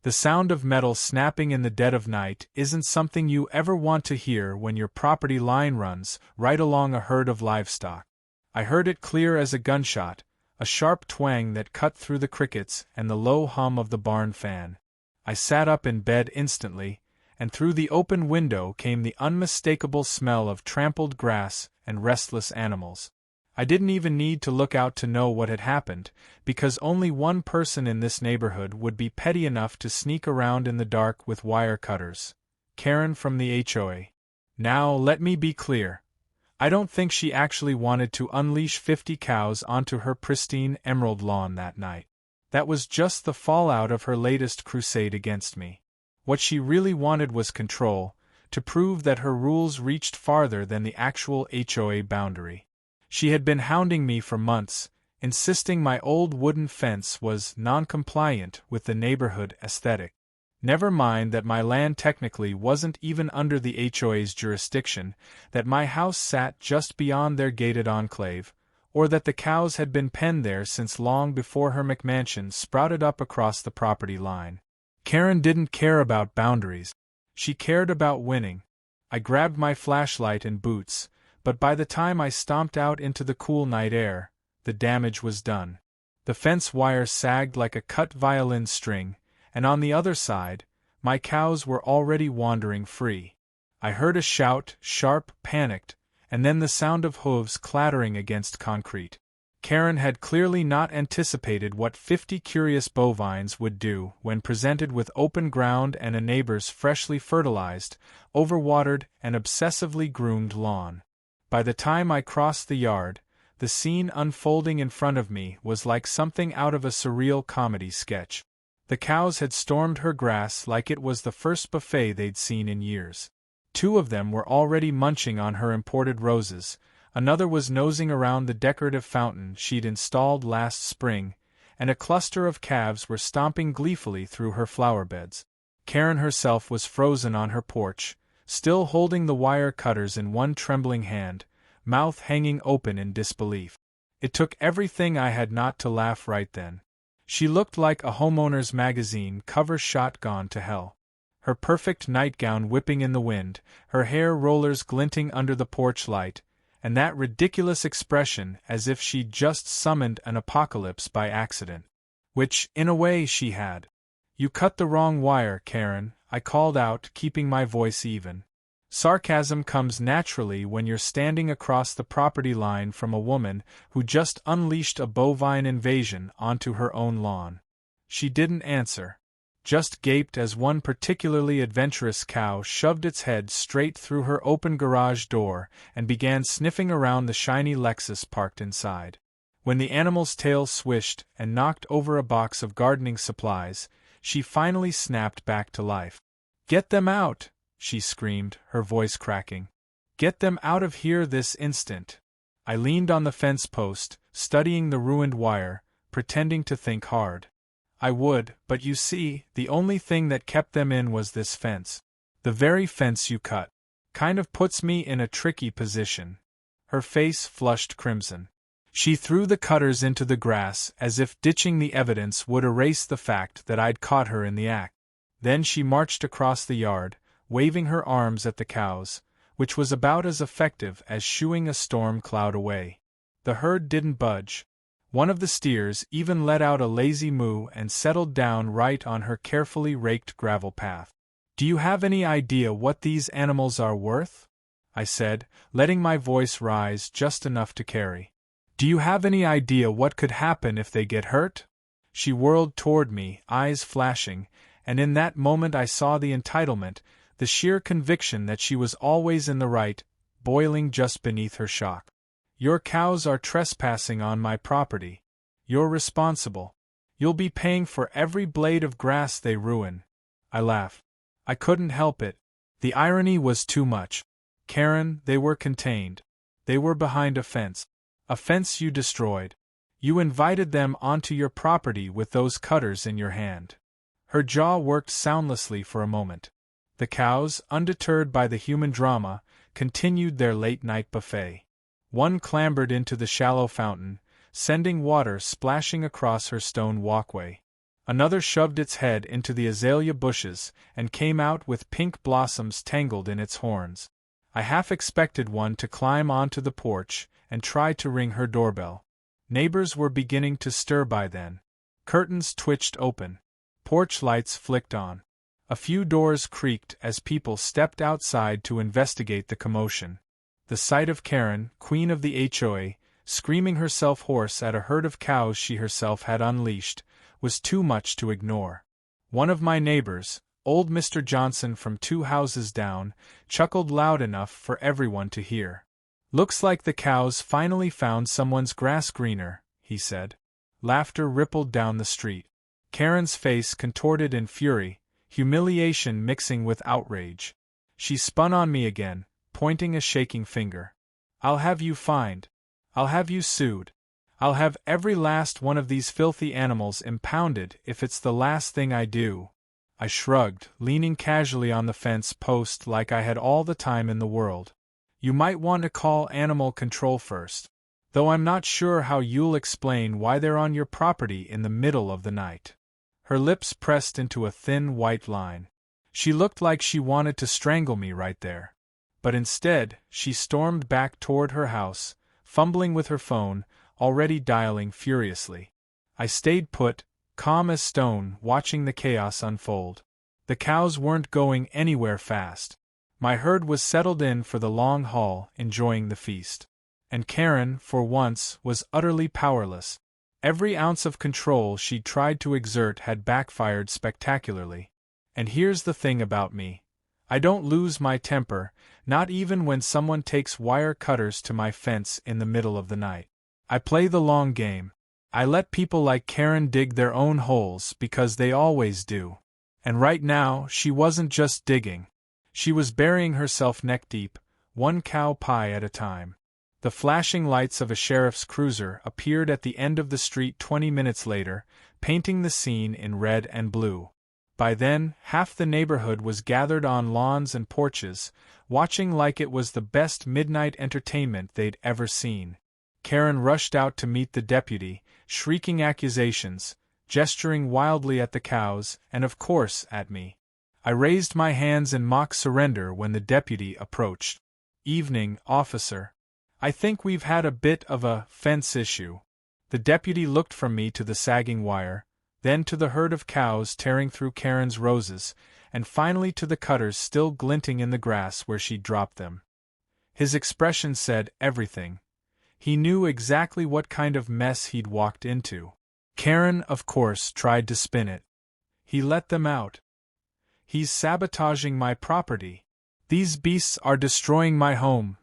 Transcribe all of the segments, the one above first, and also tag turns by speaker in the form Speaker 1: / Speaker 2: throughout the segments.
Speaker 1: The sound of metal snapping in the dead of night isn't something you ever want to hear when your property line runs right along a herd of livestock. I heard it clear as a gunshot, a sharp twang that cut through the crickets and the low hum of the barn fan. I sat up in bed instantly, and through the open window came the unmistakable smell of trampled grass and restless animals. I didn't even need to look out to know what had happened, because only one person in this neighborhood would be petty enough to sneak around in the dark with wire cutters. Karen from the HOA. Now, let me be clear. I don't think she actually wanted to unleash 50 cows onto her pristine emerald lawn that night. That was just the fallout of her latest crusade against me. What she really wanted was control, to prove that her rules reached farther than the actual HOA boundary. She had been hounding me for months, insisting my old wooden fence was non-compliant with the neighborhood aesthetic. Never mind that my land technically wasn't even under the HOA's jurisdiction, that my house sat just beyond their gated enclave, or that the cows had been penned there since long before her McMansion sprouted up across the property line. Karen didn't care about boundaries. She cared about winning. I grabbed my flashlight and boots, but by the time I stomped out into the cool night air, the damage was done. The fence wire sagged like a cut violin string, and on the other side, my cows were already wandering free. I heard a shout, sharp, panicked, and then the sound of hooves clattering against concrete. Karen had clearly not anticipated what 50 curious bovines would do when presented with open ground and a neighbor's freshly fertilized, overwatered, and obsessively groomed lawn. By the time I crossed the yard, the scene unfolding in front of me was like something out of a surreal comedy sketch. The cows had stormed her grass like it was the first buffet they'd seen in years. 2 of them were already munching on her imported roses, another was nosing around the decorative fountain she'd installed last spring, and a cluster of calves were stomping gleefully through her flower beds. Karen herself was frozen on her porch, still holding the wire cutters in one trembling hand, mouth hanging open in disbelief. It took everything I had not to laugh right then. She looked like a homeowner's magazine cover shot gone to hell. Her perfect nightgown whipping in the wind, her hair rollers glinting under the porch light, and that ridiculous expression as if she'd just summoned an apocalypse by accident. Which, in a way, she had. "You cut the wrong wire, Karen," I called out, keeping my voice even. Sarcasm comes naturally when you're standing across the property line from a woman who just unleashed a bovine invasion onto her own lawn. She didn't answer, just gaped as one particularly adventurous cow shoved its head straight through her open garage door and began sniffing around the shiny Lexus parked inside. When the animal's tail swished and knocked over a box of gardening supplies, she finally snapped back to life. "Get them out!" she screamed, her voice cracking. "Get them out of here this instant!" I leaned on the fence post, studying the ruined wire, pretending to think hard. I would, but you see, the only thing that kept them in was this fence. The very fence you cut. Kind of puts me in a tricky position. Her face flushed crimson. She threw the cutters into the grass as if ditching the evidence would erase the fact that I'd caught her in the act. Then she marched across the yard, waving her arms at the cows, which was about as effective as shooing a storm cloud away. The herd didn't budge. One of the steers even let out a lazy moo and settled down right on her carefully raked gravel path. "Do you have any idea what these animals are worth?" I said, letting my voice rise just enough to carry. "Do you have any idea what could happen if they get hurt?" She whirled toward me, eyes flashing, and in that moment I saw the entitlement, the sheer conviction that she was always in the right, boiling just beneath her shock. "Your cows are trespassing on my property. You're responsible. You'll be paying for every blade of grass they ruin." I laughed. I couldn't help it. The irony was too much. "Karen, they were contained. They were behind a fence. A fence you destroyed. You invited them onto your property with those cutters in your hand." Her jaw worked soundlessly for a moment. The cows, undeterred by the human drama, continued their late-night buffet. One clambered into the shallow fountain, sending water splashing across her stone walkway. Another shoved its head into the azalea bushes and came out with pink blossoms tangled in its horns. I half expected one to climb onto the porch and try to ring her doorbell. Neighbors were beginning to stir by then. Curtains twitched open. Porch lights flicked on. A few doors creaked as people stepped outside to investigate the commotion. The sight of Karen, queen of the HOA, screaming herself hoarse at a herd of cows she herself had unleashed, was too much to ignore. One of my neighbors, old Mr. Johnson from 2 houses down, chuckled loud enough for everyone to hear. "Looks like the cows finally found someone's grass greener," he said. Laughter rippled down the street. Karen's face contorted in fury, humiliation mixing with outrage. She spun on me again, pointing a shaking finger. "I'll have you fined. I'll have you sued. I'll have every last one of these filthy animals impounded if it's the last thing I do." I shrugged, leaning casually on the fence post like I had all the time in the world. "You might want to call animal control first. Though I'm not sure how you'll explain why they're on your property in the middle of the night." Her lips pressed into a thin white line. She looked like she wanted to strangle me right there. But instead, she stormed back toward her house, fumbling with her phone, already dialing furiously. I stayed put, calm as stone, watching the chaos unfold. The cows weren't going anywhere fast. My herd was settled in for the long haul, enjoying the feast. And Karen, for once, was utterly powerless. Every ounce of control she'd tried to exert had backfired spectacularly. And here's the thing about me. I don't lose my temper, not even when someone takes wire cutters to my fence in the middle of the night. I play the long game. I let people like Karen dig their own holes because they always do. And right now, she wasn't just digging. She was burying herself neck-deep, one cow pie at a time. The flashing lights of a sheriff's cruiser appeared at the end of the street 20 minutes later, painting the scene in red and blue. By then, half the neighborhood was gathered on lawns and porches, watching like it was the best midnight entertainment they'd ever seen. Karen rushed out to meet the deputy, shrieking accusations, gesturing wildly at the cows, and of course at me. I raised my hands in mock surrender when the deputy approached. "Evening, officer. I think we've had a bit of a fence issue." The deputy looked from me to the sagging wire, then to the herd of cows tearing through Karen's roses, and finally to the cutters still glinting in the grass where she'd dropped them. His expression said everything. He knew exactly what kind of mess he'd walked into. Karen, of course, tried to spin it. "He let them out. He's sabotaging my property. These beasts are destroying my home."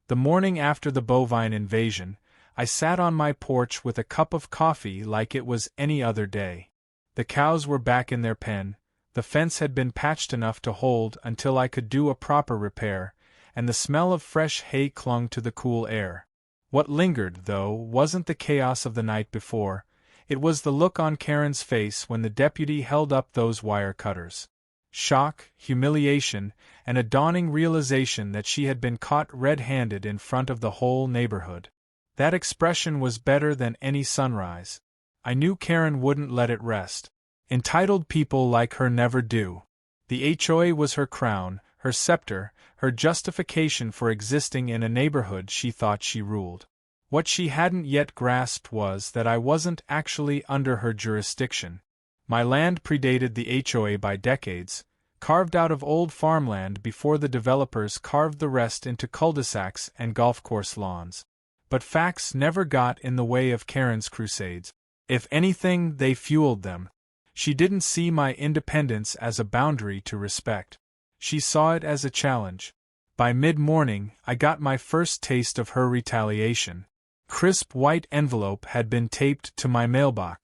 Speaker 1: The morning after the bovine invasion, I sat on my porch with a cup of coffee like it was any other day. The cows were back in their pen, the fence had been patched enough to hold until I could do a proper repair, and the smell of fresh hay clung to the cool air. What lingered, though, wasn't the chaos of the night before, it was the look on Karen's face when the deputy held up those wire cutters. Shock, humiliation, and a dawning realization that she had been caught red-handed in front of the whole neighborhood. That expression was better than any sunrise. I knew Karen wouldn't let it rest. Entitled people like her never do. The HOA was her crown, her scepter, her justification for existing in a neighborhood she thought she ruled. What she hadn't yet grasped was that I wasn't actually under her jurisdiction. My land predated the HOA by decades, carved out of old farmland before the developers carved the rest into cul-de-sacs and golf course lawns. But facts never got in the way of Karen's crusades. If anything, they fueled them. She didn't see my independence as a boundary to respect. She saw it as a challenge. By mid-morning, I got my first taste of her retaliation. Crisp white envelope had been taped to my mailbox.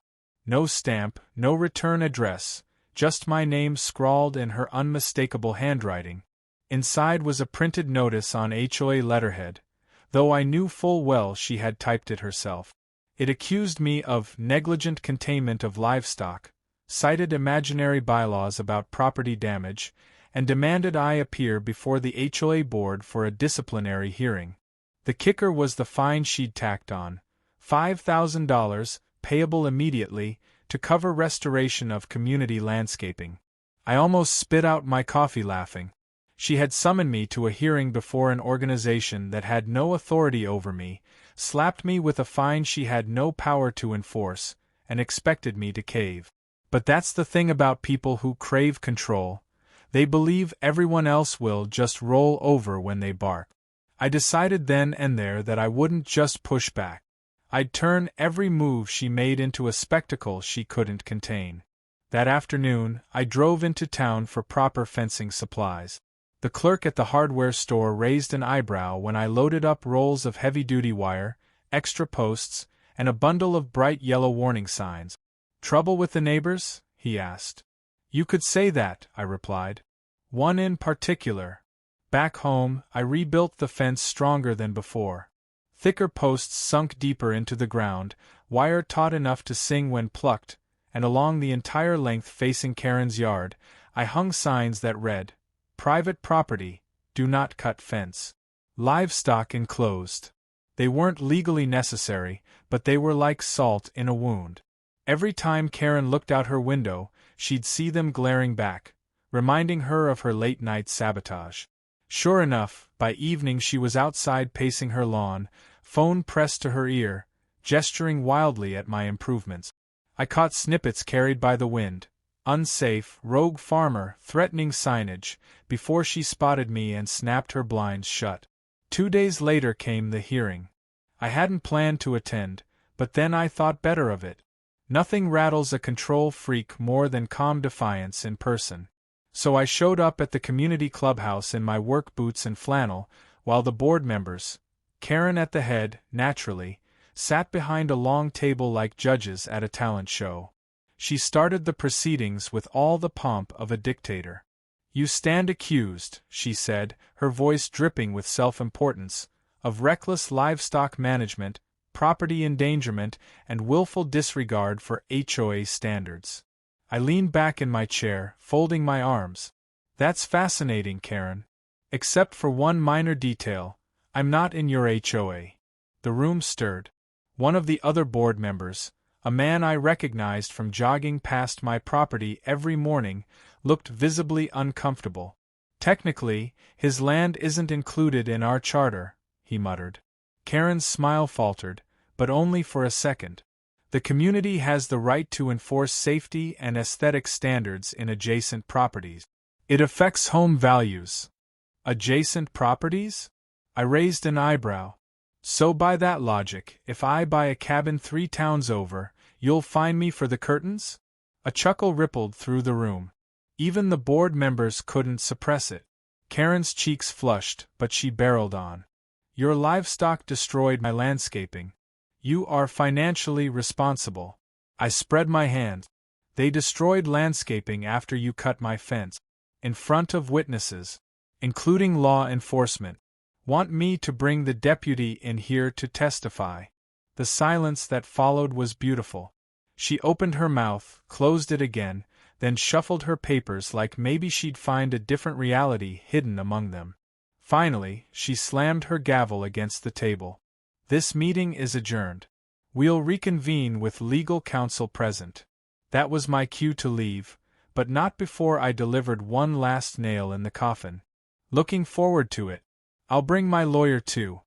Speaker 1: No stamp, no return address, just my name scrawled in her unmistakable handwriting. Inside was a printed notice on HOA letterhead, though I knew full well she had typed it herself. It accused me of negligent containment of livestock, cited imaginary bylaws about property damage, and demanded I appear before the HOA board for a disciplinary hearing. The kicker was the fine she'd tacked on, $5,000, payable immediately, to cover restoration of community landscaping. I almost spit out my coffee laughing. She had summoned me to a hearing before an organization that had no authority over me, slapped me with a fine she had no power to enforce, and expected me to cave. But that's the thing about people who crave control. They believe everyone else will just roll over when they bark. I decided then and there that I wouldn't just push back. I'd turn every move she made into a spectacle she couldn't contain. That afternoon, I drove into town for proper fencing supplies. The clerk at the hardware store raised an eyebrow when I loaded up rolls of heavy-duty wire, extra posts, and a bundle of bright yellow warning signs. "Trouble with the neighbors?" he asked. "You could say that," I replied. "One in particular. Back home, I rebuilt the fence stronger than before. Thicker posts sunk deeper into the ground, wire taut enough to sing when plucked, and along the entire length facing Karen's yard, I hung signs that read, 'Private property, do not cut fence. Livestock enclosed.' They weren't legally necessary, but they were like salt in a wound. Every time Karen looked out her window, she'd see them glaring back, reminding her of her late-night sabotage. Sure enough, by evening she was outside pacing her lawn, phone pressed to her ear, gesturing wildly at my improvements. I caught snippets carried by the wind, unsafe, rogue farmer, threatening signage, before she spotted me and snapped her blinds shut. 2 days later came the hearing. I hadn't planned to attend, but then I thought better of it. Nothing rattles a control freak more than calm defiance in person. So I showed up at the community clubhouse in my work boots and flannel, while the board members, Karen at the head, naturally, sat behind a long table like judges at a talent show. She started the proceedings with all the pomp of a dictator. "You stand accused," she said, her voice dripping with self-importance, "of reckless livestock management, property endangerment, and willful disregard for HOA standards." I leaned back in my chair, folding my arms. "That's fascinating, Karen. Except for one minor detail, I'm not in your HOA." The room stirred. One of the other board members, a man I recognized from jogging past my property every morning, looked visibly uncomfortable. "Technically, his land isn't included in our charter," he muttered. Karen's smile faltered, but only for a second. "The community has the right to enforce safety and aesthetic standards in adjacent properties. It affects home values." "Adjacent properties?" I raised an eyebrow. "So by that logic, if I buy a cabin 3 towns over, you'll fine me for the curtains?" A chuckle rippled through the room. Even the board members couldn't suppress it. Karen's cheeks flushed, but she barreled on. "Your livestock destroyed my landscaping. You are financially responsible." I spread my hands. "They destroyed landscaping after you cut my fence. In front of witnesses. Including law enforcement. Want me to bring the deputy in here to testify?" The silence that followed was beautiful. She opened her mouth, closed it again, then shuffled her papers like maybe she'd find a different reality hidden among them. Finally, she slammed her gavel against the table. "This meeting is adjourned. We'll reconvene with legal counsel present." That was my cue to leave, but not before I delivered one last nail in the coffin. "Looking forward to it. I'll bring my lawyer too.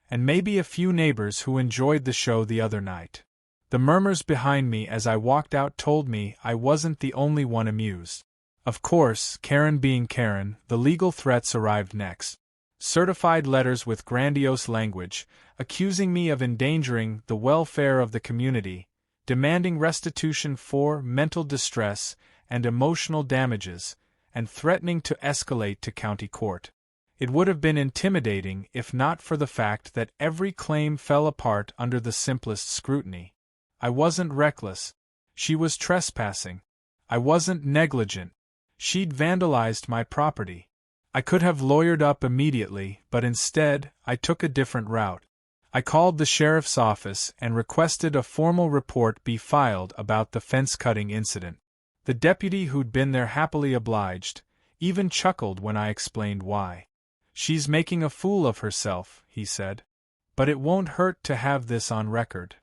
Speaker 1: And maybe a few neighbors who enjoyed the show the other night." The murmurs behind me as I walked out told me I wasn't the only one amused. Of course, Karen being Karen, the legal threats arrived next. Certified letters with grandiose language, accusing me of endangering the welfare of the community, demanding restitution for mental distress and emotional damages, and threatening to escalate to county court. It would have been intimidating if not for the fact that every claim fell apart under the simplest scrutiny. I wasn't reckless. She was trespassing. I wasn't negligent. She'd vandalized my property. I could have lawyered up immediately, but instead, I took a different route. I called the sheriff's office and requested a formal report be filed about the fence-cutting incident. The deputy who'd been there happily obliged, even chuckled when I explained why. "She's making a fool of herself," he said. "But it won't hurt to have this on record.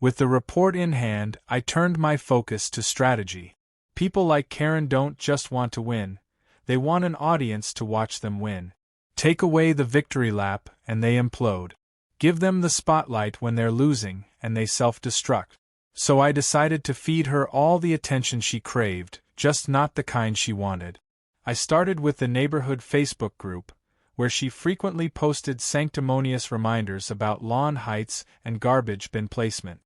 Speaker 1: With the report in hand, I turned my focus to strategy. People like Karen don't just want to win, they want an audience to watch them win. Take away the victory lap, and they implode. Give them the spotlight when they're losing, and they self-destruct. So I decided to feed her all the attention she craved, just not the kind she wanted. I started with the neighborhood Facebook group, where she frequently posted sanctimonious reminders about lawn heights and garbage bin placement.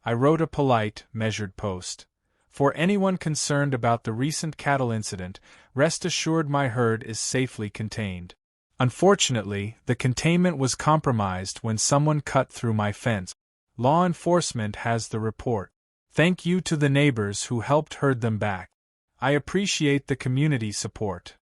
Speaker 1: I wrote a polite, measured post. For anyone concerned about the recent cattle incident, rest assured my herd is safely contained. Unfortunately, the containment was compromised when someone cut through my fence. Law enforcement has the report. Thank you to the neighbors who helped herd them back. I appreciate the community support.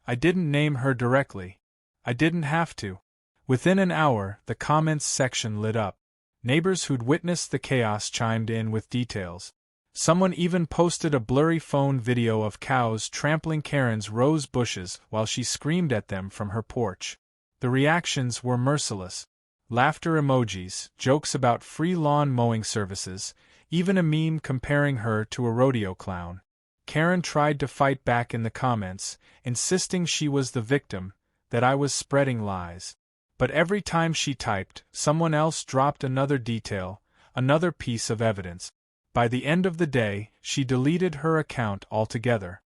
Speaker 1: I didn't name her directly. I didn't have to. Within an hour, the comments section lit up. Neighbors who'd witnessed the chaos chimed in with details. Someone even posted a blurry phone video of cows trampling Karen's rose bushes while she screamed at them from her porch. The reactions were merciless. Laughter emojis, jokes about free lawn mowing services, even a meme comparing her to a rodeo clown. Karen tried to fight back in the comments, insisting she was the victim, that I was spreading lies. But every time she typed, someone else dropped another detail, another piece of evidence. By the end of the day, she deleted her account altogether.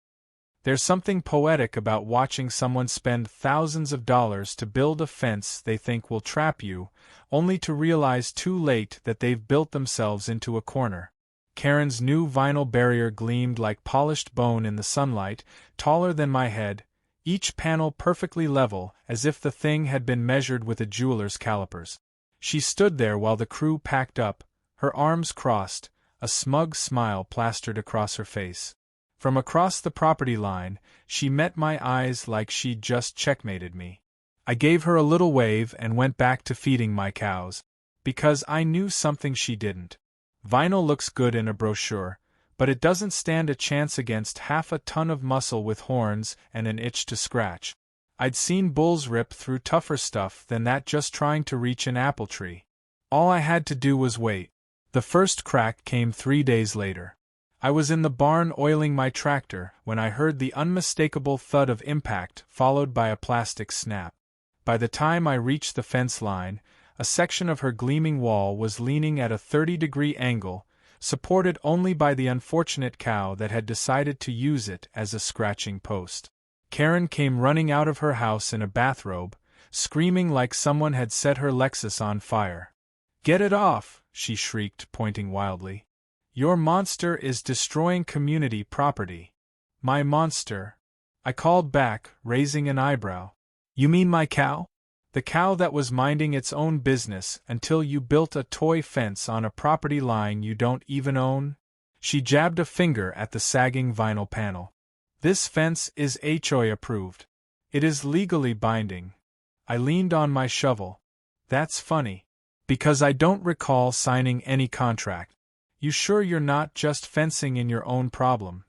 Speaker 1: There's something poetic about watching someone spend thousands of dollars to build a fence they think will trap you, only to realize too late that they've built themselves into a corner. Karen's new vinyl barrier gleamed like polished bone in the sunlight, taller than my head, each panel perfectly level, as if the thing had been measured with a jeweler's calipers. She stood there while the crew packed up, her arms crossed, a smug smile plastered across her face. From across the property line, she met my eyes like she'd just checkmated me. I gave her a little wave and went back to feeding my cows. Because I knew something she didn't. Vinyl looks good in a brochure, but it doesn't stand a chance against half a ton of muscle with horns and an itch to scratch. I'd seen bulls rip through tougher stuff than that just trying to reach an apple tree. All I had to do was wait. The first crack came 3 days later. I was in the barn oiling my tractor when I heard the unmistakable thud of impact followed by a plastic snap. By the time I reached the fence line, a section of her gleaming wall was leaning at a 30-degree angle, supported only by the unfortunate cow that had decided to use it as a scratching post. Karen came running out of her house in a bathrobe, screaming like someone had set her Lexus on fire. "Get it off!" she shrieked, pointing wildly. "Your monster is destroying community property." "My monster?" I called back, raising an eyebrow. "You mean my cow?" "The cow that was minding its own business until you built a toy fence on a property line you don't even own?" She jabbed a finger at the sagging vinyl panel. "This fence is HOA approved. It is legally binding." I leaned on my shovel. "That's funny. Because I don't recall signing any contract. You sure you're not just fencing in your own problem?"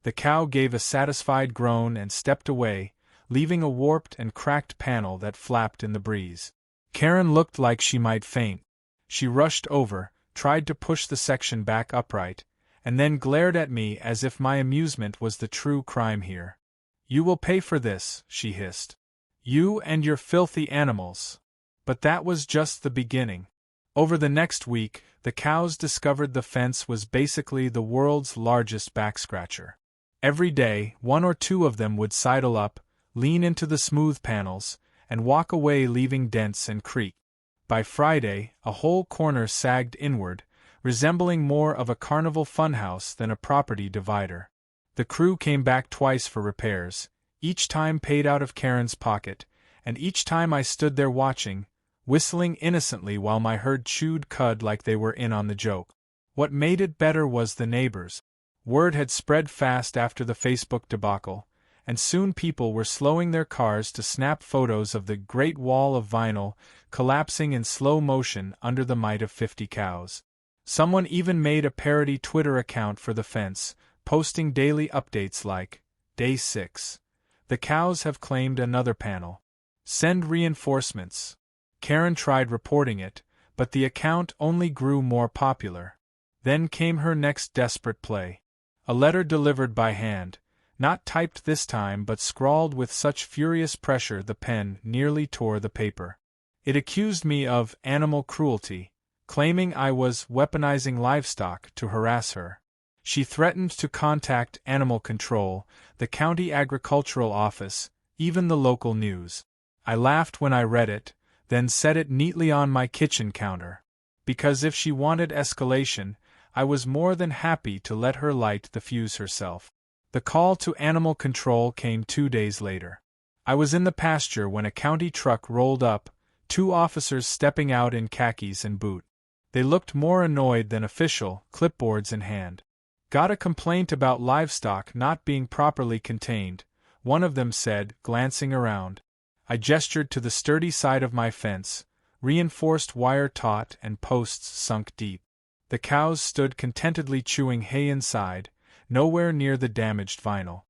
Speaker 1: The cow gave a satisfied groan and stepped away, leaving a warped and cracked panel that flapped in the breeze. Karen looked like she might faint. She rushed over, tried to push the section back upright, and then glared at me as if my amusement was the true crime here. "You will pay for this," she hissed. "You and your filthy animals." But that was just the beginning. Over the next week, the cows discovered the fence was basically the world's largest backscratcher. Every day, one or two of them would sidle up, lean into the smooth panels, and walk away leaving dents and creak. By Friday, a whole corner sagged inward, resembling more of a carnival funhouse than a property divider. The crew came back twice for repairs, each time paid out of Karen's pocket, and each time I stood there watching, whistling innocently while my herd chewed cud like they were in on the joke. What made it better was the neighbors. Word had spread fast after the Facebook debacle, and soon people were slowing their cars to snap photos of the Great Wall of Vinyl collapsing in slow motion under the might of 50 cows. Someone even made a parody Twitter account for the fence, posting daily updates like, "Day 6. The cows have claimed another panel. Send reinforcements." Karen tried reporting it, but the account only grew more popular. Then came her next desperate play. A letter delivered by hand, not typed this time but scrawled with such furious pressure the pen nearly tore the paper. It accused me of animal cruelty, claiming I was weaponizing livestock to harass her. She threatened to contact animal control, the county agricultural office, even the local news. I laughed when I read it, then set it neatly on my kitchen counter. Because if she wanted escalation, I was more than happy to let her light the fuse herself. The call to animal control came 2 days later. I was in the pasture when a county truck rolled up, 2 officers stepping out in khakis and boot. They looked more annoyed than official, clipboards in hand. "Got a complaint about livestock not being properly contained," one of them said, glancing around. I gestured to the sturdy side of my fence, reinforced wire taut and posts sunk deep. The cows stood contentedly chewing hay inside, nowhere near the damaged vinyl.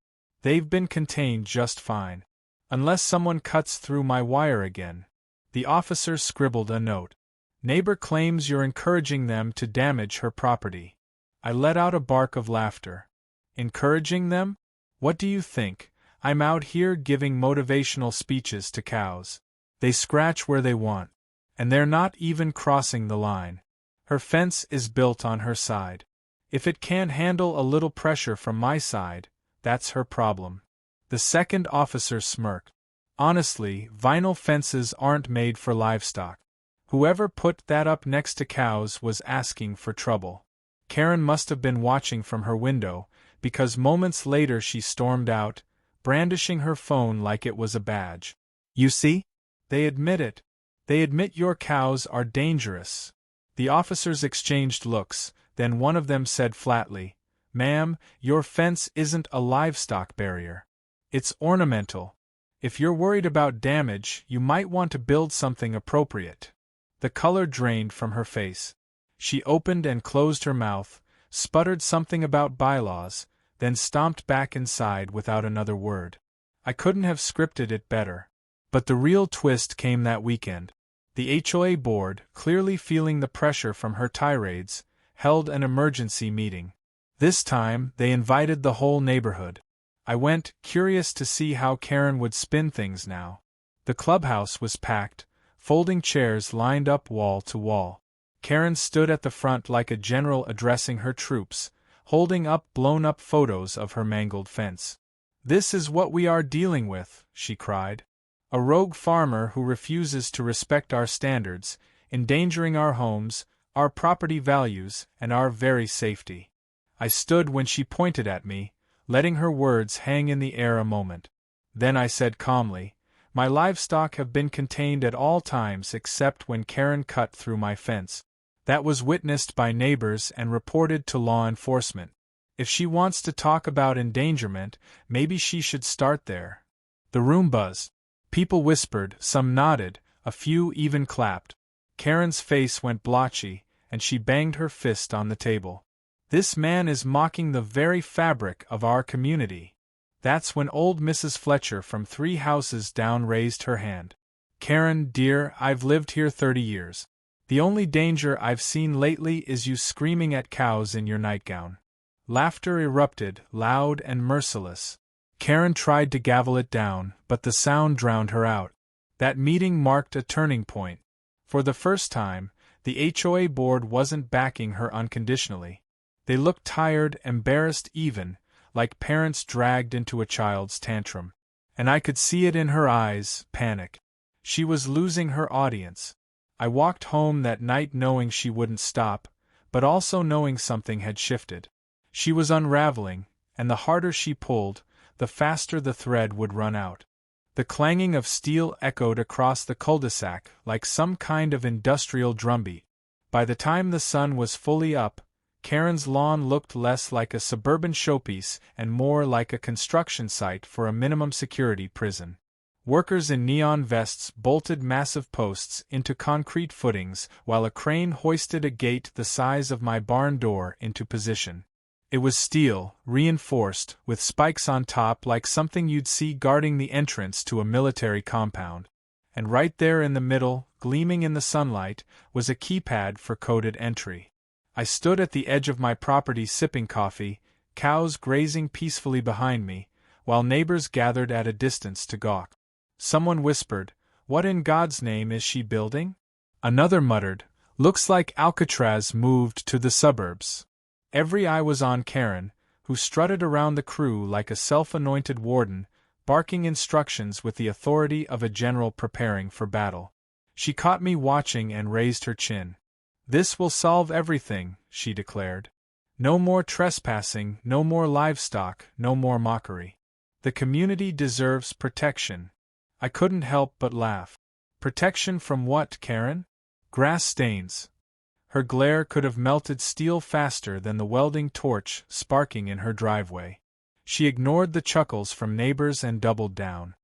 Speaker 1: "They've been contained just fine. Unless someone cuts through my wire again." The officer scribbled a note. "Neighbor claims you're encouraging them to damage her property." I let out a bark of laughter. "Encouraging them? What do you think? I'm out here giving motivational speeches to cows. They scratch where they want. And they're not even crossing the line. Her fence is built on her side. If it can't handle a little pressure from my side, that's her problem." The second officer smirked. "Honestly, vinyl fences aren't made for livestock. Whoever put that up next to cows was asking for trouble." Karen must have been watching from her window, because moments later she stormed out, brandishing her phone like it was a badge. "You see? They admit it. They admit your cows are dangerous." The officers exchanged looks, then one of them said flatly, "Ma'am, your fence isn't a livestock barrier. It's ornamental. If you're worried about damage, you might want to build something appropriate." The color drained from her face. She opened and closed her mouth, sputtered something about bylaws, then stomped back inside without another word. I couldn't have scripted it better. But the real twist came that weekend. The HOA board, clearly feeling the pressure from her tirades, held an emergency meeting. This time, they invited the whole neighborhood. I went, curious to see how Karen would spin things now. The clubhouse was packed, folding chairs lined up wall to wall. Karen stood at the front like a general addressing her troops, holding up blown-up photos of her mangled fence. "This is what we are dealing with," she cried. "A rogue farmer who refuses to respect our standards, endangering our homes, our property values, and our very safety." I stood when she pointed at me, letting her words hang in the air a moment. Then I said calmly, "My livestock have been contained at all times except when Karen cut through my fence. That was witnessed by neighbors and reported to law enforcement. If she wants to talk about endangerment, maybe she should start there." The room buzzed. People whispered, some nodded, a few even clapped. Karen's face went blotchy, and she banged her fist on the table. "This man is mocking the very fabric of our community." That's when old Mrs. Fletcher from 3 houses down raised her hand. "Karen, dear, I've lived here 30 years. The only danger I've seen lately is you screaming at cows in your nightgown." Laughter erupted, loud and merciless. Karen tried to gavel it down, but the sound drowned her out. That meeting marked a turning point. For the first time, the HOA board wasn't backing her unconditionally. They looked tired, embarrassed even, like parents dragged into a child's tantrum. And I could see it in her eyes, panic. She was losing her audience. I walked home that night knowing she wouldn't stop, but also knowing something had shifted. She was unraveling, and the harder she pulled, the faster the thread would run out. The clanging of steel echoed across the cul-de-sac like some kind of industrial drumbeat. By the time the sun was fully up, Karen's lawn looked less like a suburban showpiece and more like a construction site for a minimum security prison. Workers in neon vests bolted massive posts into concrete footings while a crane hoisted a gate the size of my barn door into position. It was steel, reinforced, with spikes on top like something you'd see guarding the entrance to a military compound. And right there in the middle, gleaming in the sunlight, was a keypad for coded entry. I stood at the edge of my property sipping coffee, cows grazing peacefully behind me, while neighbors gathered at a distance to gawk. Someone whispered, "What in God's name is she building?" Another muttered, "Looks like Alcatraz moved to the suburbs." Every eye was on Karen, who strutted around the crew like a self-anointed warden, barking instructions with the authority of a general preparing for battle. She caught me watching and raised her chin. "This will solve everything," she declared. "No more trespassing, no more livestock, no more mockery. The community deserves protection." I couldn't help but laugh. "Protection from what, Karen?" "Grass stains." Her glare could have melted steel faster than the welding torch sparking in her driveway. She ignored the chuckles from neighbors and doubled down.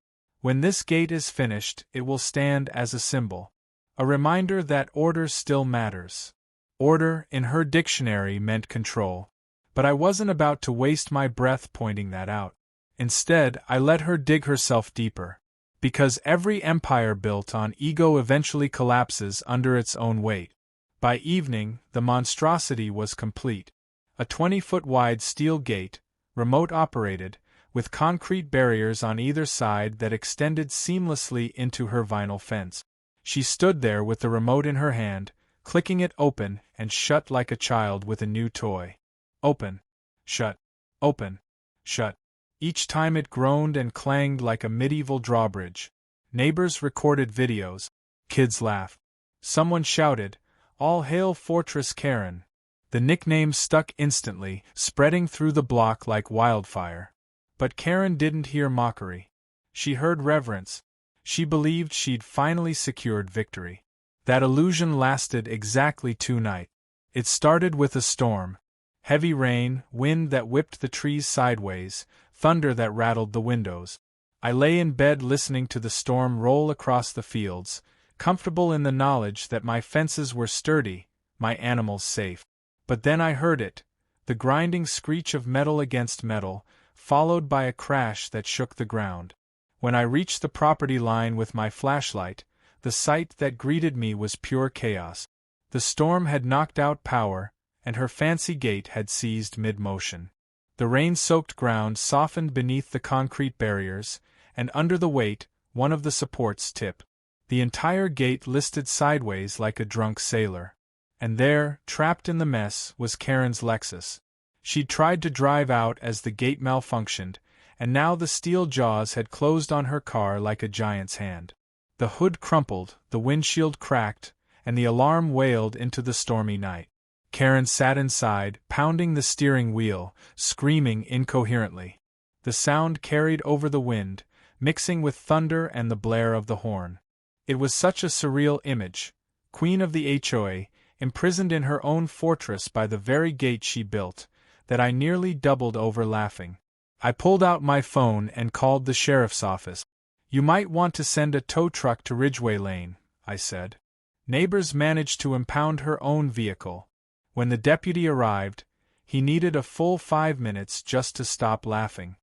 Speaker 1: "When this gate is finished, it will stand as a symbol. A reminder that order still matters." Order, in her dictionary, meant control. But I wasn't about to waste my breath pointing that out. Instead, I let her dig herself deeper. Because every empire built on ego eventually collapses under its own weight. By evening, the monstrosity was complete. A 20-foot-wide steel gate, remote-operated, with concrete barriers on either side that extended seamlessly into her vinyl fence. She stood there with the remote in her hand, clicking it open and shut like a child with a new toy. Open. Shut. Open. Shut. Each time it groaned and clanged like a medieval drawbridge. Neighbors recorded videos. Kids laughed. Someone shouted, "All hail Fortress Karen." The nickname stuck instantly, spreading through the block like wildfire. But Karen didn't hear mockery. She heard reverence. She believed she'd finally secured victory. That illusion lasted exactly 2 nights. It started with a storm. Heavy rain, wind that whipped the trees sideways, thunder that rattled the windows. I lay in bed listening to the storm roll across the fields, comfortable in the knowledge that my fences were sturdy, my animals safe. But then I heard it, the grinding screech of metal against metal, followed by a crash that shook the ground. When I reached the property line with my flashlight, the sight that greeted me was pure chaos. The storm had knocked out power, and her fancy gate had seized mid-motion. The rain-soaked ground softened beneath the concrete barriers, and under the weight, one of the supports tipped. The entire gate listed sideways like a drunk sailor. And there, trapped in the mess, was Karen's Lexus. She'd tried to drive out as the gate malfunctioned, and now the steel jaws had closed on her car like a giant's hand. The hood crumpled, the windshield cracked, and the alarm wailed into the stormy night. Karen sat inside, pounding the steering wheel, screaming incoherently. The sound carried over the wind, mixing with thunder and the blare of the horn. It was such a surreal image, queen of the HOA, imprisoned in her own fortress by the very gate she built, that I nearly doubled over laughing. I pulled out my phone and called the sheriff's office. "You might want to send a tow truck to Ridgeway Lane," I said. Neighbors managed to impound her own vehicle. When the deputy arrived, he needed a full 5 minutes just to stop laughing.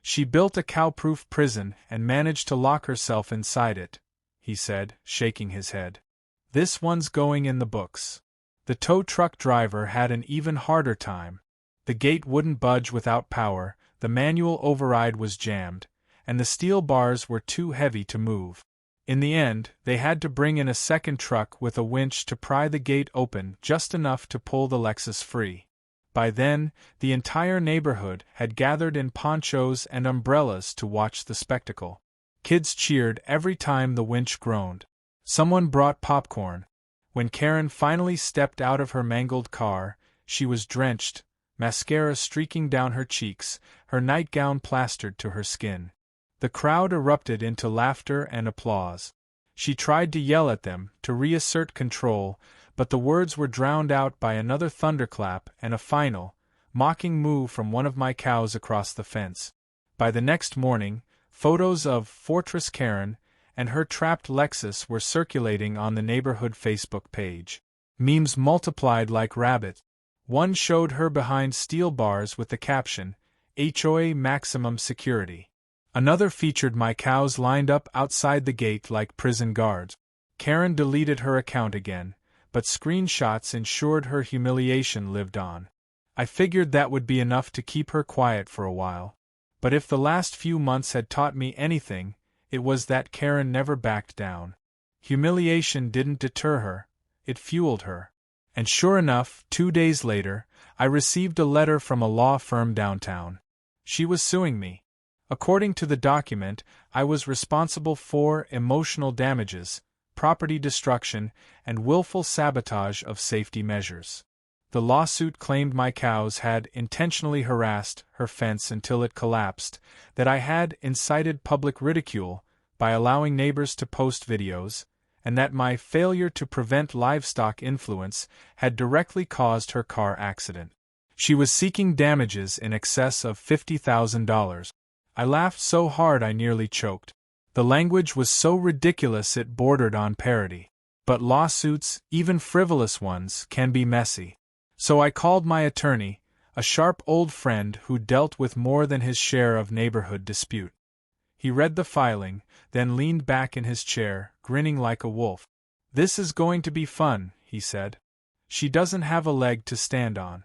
Speaker 1: "She built a cow-proof prison and managed to lock herself inside it," he said, shaking his head. "This one's going in the books." The tow truck driver had an even harder time. The gate wouldn't budge without power, the manual override was jammed, and the steel bars were too heavy to move. In the end, they had to bring in a second truck with a winch to pry the gate open just enough to pull the Lexus free. By then, the entire neighborhood had gathered in ponchos and umbrellas to watch the spectacle. Kids cheered every time the winch groaned. Someone brought popcorn. When Karen finally stepped out of her mangled car, she was drenched, mascara streaking down her cheeks, her nightgown plastered to her skin. The crowd erupted into laughter and applause. She tried to yell at them, to reassert control, but the words were drowned out by another thunderclap and a final, mocking moo from one of my cows across the fence. By the next morning, photos of Fortress Karen and her trapped Lexus were circulating on the neighborhood Facebook page. Memes multiplied like rabbits. One showed her behind steel bars with the caption, "HOA Maximum Security." Another featured my cows lined up outside the gate like prison guards. Karen deleted her account again, but screenshots ensured her humiliation lived on. I figured that would be enough to keep her quiet for a while. But if the last few months had taught me anything, it was that Karen never backed down. Humiliation didn't deter her, it fueled her. And sure enough, 2 days later, I received a letter from a law firm downtown. She was suing me. According to the document, I was responsible for emotional damages, property destruction, and willful sabotage of safety measures. The lawsuit claimed my cows had intentionally harassed her fence until it collapsed, that I had incited public ridicule by allowing neighbors to post videos, and that my failure to prevent livestock influence had directly caused her car accident. She was seeking damages in excess of $50,000. I laughed so hard I nearly choked. The language was so ridiculous it bordered on parody. But lawsuits, even frivolous ones, can be messy. So I called my attorney, a sharp old friend who dealt with more than his share of neighborhood dispute. He read the filing, then leaned back in his chair, grinning like a wolf. "This is going to be fun," he said. "She doesn't have a leg to stand on.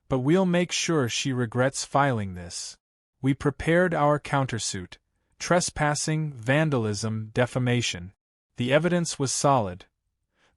Speaker 1: But we'll make sure she regrets filing this." We prepared our countersuit: trespassing, vandalism, defamation. The evidence was solid.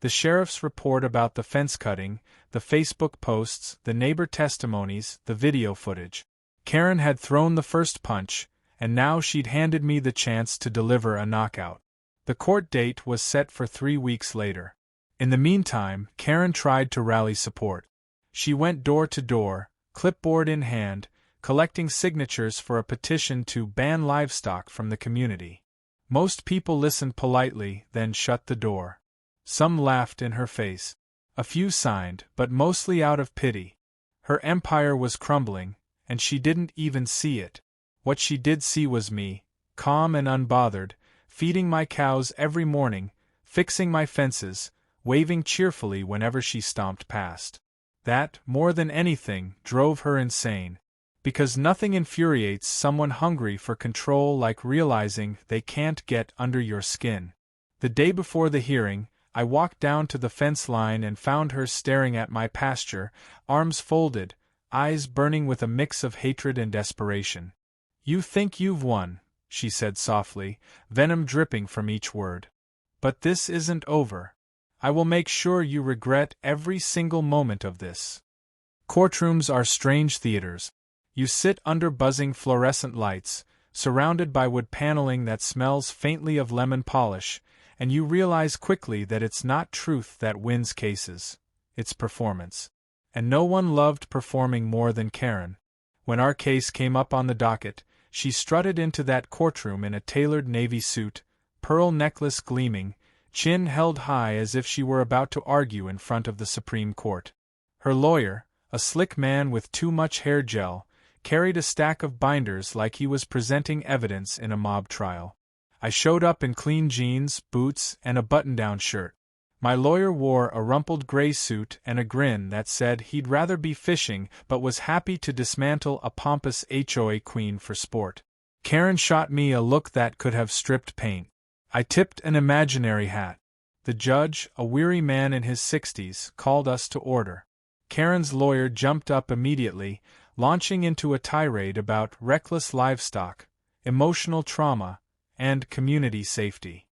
Speaker 1: The sheriff's report about the fence cutting, the Facebook posts, the neighbor testimonies, the video footage. Karen had thrown the first punch, and now she'd handed me the chance to deliver a knockout. The court date was set for 3 weeks later. In the meantime, Karen tried to rally support. She went door to door, clipboard in hand, collecting signatures for a petition to ban livestock from the community. Most people listened politely, then shut the door. Some laughed in her face. A few signed, but mostly out of pity. Her empire was crumbling, and she didn't even see it. What she did see was me, calm and unbothered, feeding my cows every morning, fixing my fences, waving cheerfully whenever she stomped past. That, more than anything, drove her insane. Because nothing infuriates someone hungry for control like realizing they can't get under your skin. The day before the hearing, I walked down to the fence line and found her staring at my pasture, arms folded, eyes burning with a mix of hatred and desperation. "You think you've won," she said softly, venom dripping from each word. "But this isn't over. I will make sure you regret every single moment of this." Courtrooms are strange theaters. You sit under buzzing fluorescent lights, surrounded by wood paneling that smells faintly of lemon polish, and you realize quickly that it's not truth that wins cases, it's performance. And no one loved performing more than Karen. When our case came up on the docket, she strutted into that courtroom in a tailored navy suit, pearl necklace gleaming, chin held high as if she were about to argue in front of the Supreme Court. Her lawyer, a slick man with too much hair gel, carried a stack of binders like he was presenting evidence in a mob trial. I showed up in clean jeans, boots, and a button-down shirt. My lawyer wore a rumpled gray suit and a grin that said he'd rather be fishing but was happy to dismantle a pompous HOA queen for sport. Karen shot me a look that could have stripped paint. I tipped an imaginary hat. The judge, a weary man in his 60s, called us to order. Karen's lawyer jumped up immediately, launching into a tirade about reckless livestock, emotional trauma, and community safety.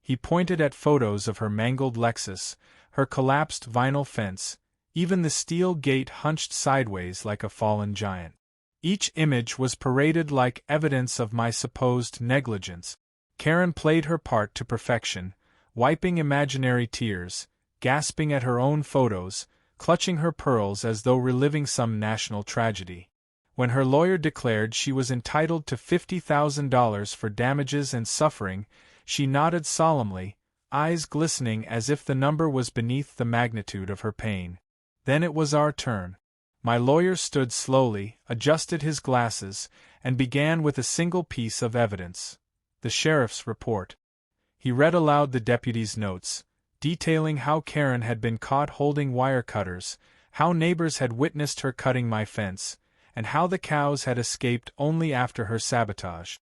Speaker 1: He pointed at photos of her mangled Lexus, her collapsed vinyl fence, even the steel gate hunched sideways like a fallen giant. Each image was paraded like evidence of my supposed negligence. Karen played her part to perfection, wiping imaginary tears, gasping at her own photos, clutching her pearls as though reliving some national tragedy. When her lawyer declared she was entitled to $50,000 for damages and suffering, she nodded solemnly, eyes glistening as if the number was beneath the magnitude of her pain. Then it was our turn. My lawyer stood slowly, adjusted his glasses, and began with a single piece of evidence: the sheriff's report. He read aloud the deputy's notes, detailing how Karen had been caught holding wire cutters, how neighbors had witnessed her cutting my fence, and how the cows had escaped only after her sabotage.